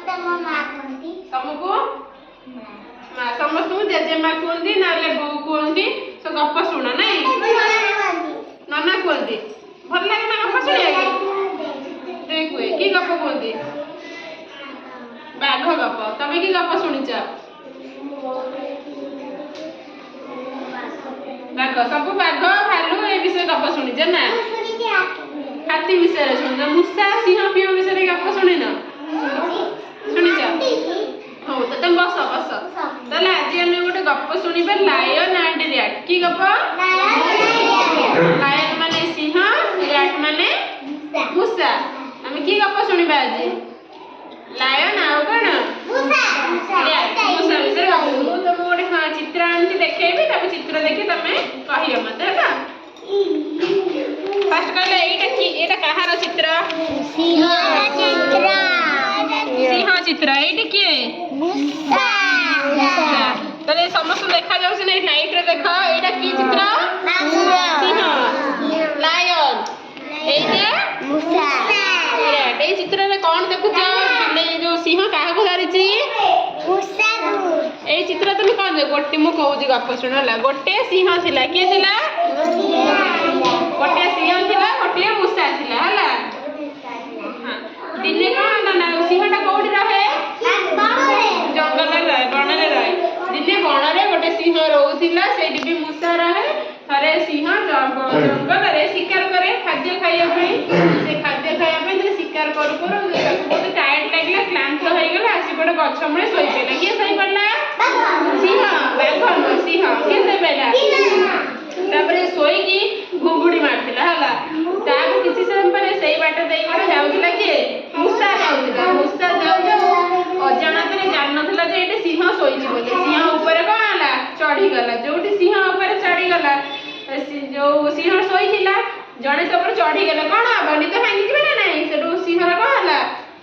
तुमको समस्त जेजेमा कहती ना बो कहती सब गप शुण ना नना कहती भल लगे ना गप शुणिया देख हुए कि गप कहती बाघ गप तमें कि गप शुणीच बाघ सब बाघ भालू ए विषय गप शुणीच ना हाथी विषय शुणिच मूषा सिंह फिंह विषय गप शुणिन शुणीच हाँ तो तुम बस बस ताले आज आम गोटे गप शुणा लायन एंड रैट कि गप लायन माने सिंह रैट माने मूषा आम कि गप शुणा आज लायन आउ कौन मूषा विषय तुम गोटे हाँ चित्र आनी देखेबी तब चित्र देखी तुम कह मत है फास्ट कहले एटा कहार चित्र सिंह चित्र एटी किए तले समस्त देखा जाउछ नै लाइट रे देखा एटा की चित्र सिंह लायन एटा मूषा ए चित्र रे कोन देखु बिले जो सिंह काहा को धरिछि मूषा ए चित्र तुम कोन गोटे मु कहूजी गप सुनला गोटे सिंह थिला के थिला गोटे सिंह थिला गोटे मूषा थिला हला दिने कोन ना सिंहटा कोठी रहे जंगल रे बन रे रहे दिने बन रे गोटे सिंह रहउथिला सेठी भी मूषा रहे थरे सिंह जंगल रे शिकार करे खाद्य खाइया पई से खाद्य खाइया पई जे शिकार करू करू बहुत टायर्ड लागला क्लांत हो गेला आसी गोटे गछ मुळे सोई पइला के सोई पड़ला सिंह बाघ सिंह के सोई पइला तापरे सोई की घुंगुडी मारतिला हला ताको किछि समय परे सेई बाट देई गोटे जाउतिला के मूषा जाउतिला मूषा जाउ अजानत रे जान नथला जे एटे सिंह सोईछि बोले सिंह ऊपर कोन आला चढ़ी गला जोटी सिंह ऊपर चढ़ी गला जो सिंह सोईथिला जणे तो ऊपर चढ़ी गला कोन आबा निद भांगी जिबे ना नहीं सेटो सिंह रा कोन आला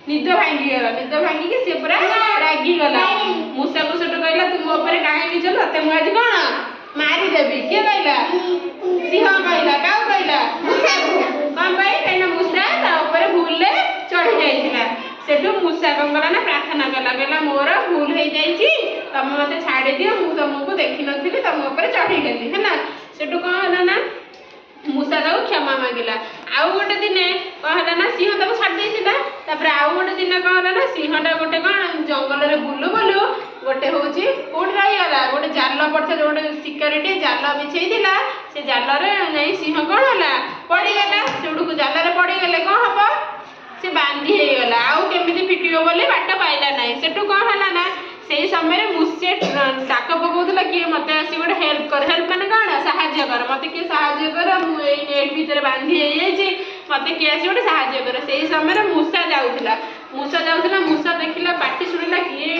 निद भांगी के से पूरा रागी गला मूषा को सेटो कहला तुम ऊपर काहे नि चल ते मु आज कोन मारी देबी के कहला सिंह कहला का कहला मूषा कोन भाई कहना मूषा ता ऊपर भूल ले चढ़ी जाइथिला सेटो मूषा कंगला ना प्रार्थना कला गेला मोर भूल हो जाइछि तुम मते छाड़ी दियो मु तुमको देखि नथिली तुम ऊपर चढ़ी गेली है ना सेटो कहला ना मूषा ताऊ क्षमा मांगिला आउ गोटे दिने कहला ना सिंह ताऊ छाड़ देइथिला तापर आउ गोटे दिन कहला ना सिंहटा गोटे कोन जंगल रे बुलु बुलु गोटे होउची कोड रही गला गोटे जाल पड़थे गोटे सिक्योरिटी जाल बिछेइथिला से जाल रे नै सिंह कोन होला पड़ी गला सेडू को जाल रे पड़ी गले कोन हबो से बांधी हे गला आउ केमिति फिटियो बोले बाट पाइला नै सेटू कोन हला ना सेही समय मुसे डाक पकाउला किए मत आसी गोटे हेल्प माने कौन साहाଯ୍य कर मत किए साहाଯ୍य कर मुझे नेट भितर बांधी मत किए आसी गोटे साहाଯ୍य कर सेही समय मूषा जाऊला मूषा देखला पाटी शुणिला किए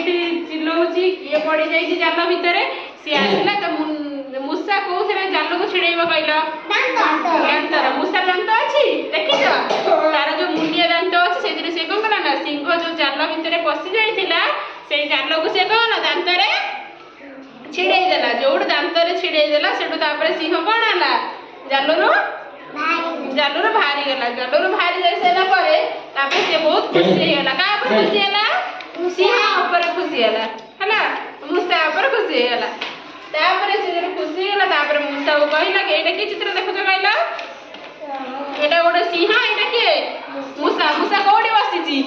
चिल्लाऊँगी किए पड़ जाए जाल भितर सी आसला तो मूषा कौन जाल को छिड़ेब कहल मूषा दांत अच्छी देखी तार जो मुंडिया दांत अच्छी से कौन कला ना सिंह जो जाल भितर पशि जाइला से जाल को से कौन दांत छिड़े देला जोड़ दांत छिड़े देला सेटू तापर सिंह कौन आला जालरू भारी गला जालरू भारी जाई सेला परे तापर से बहुत खुशी होला का पर खुशी होला सिंह ऊपर खुशी होला हला मूषा ऊपर खुशी होला तापर से जरे खुशी होला तापर मूषा को कहला के एटा की चित्र देखो कहला एटा गोटे सिंह एटा के मूषा कोडी बसिची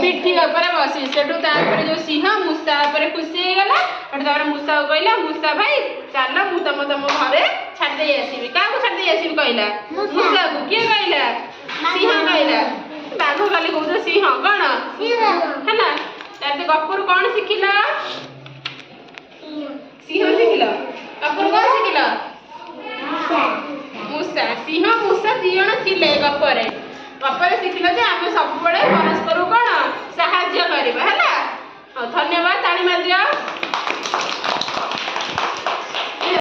पिठी ऊपर बसी सेटू तापर जो सिंह मूषा ऊपर खुशी हे गला तापर मूषा को कहला मूषा भाई चल मु तम घरे छाड़ दे आसीबी का को छाड़ दे आसीबी कहला मूषा को के कहला सिंह कहला बाघ खाली कहू सिंह कोन है ना ताते गपुर कोन सिखिला सिंह सिखिला गपुर कोन सिखिला मूषा सिंह मूषा दी जण थिले गपरे शिखिल जे आम सब बड़े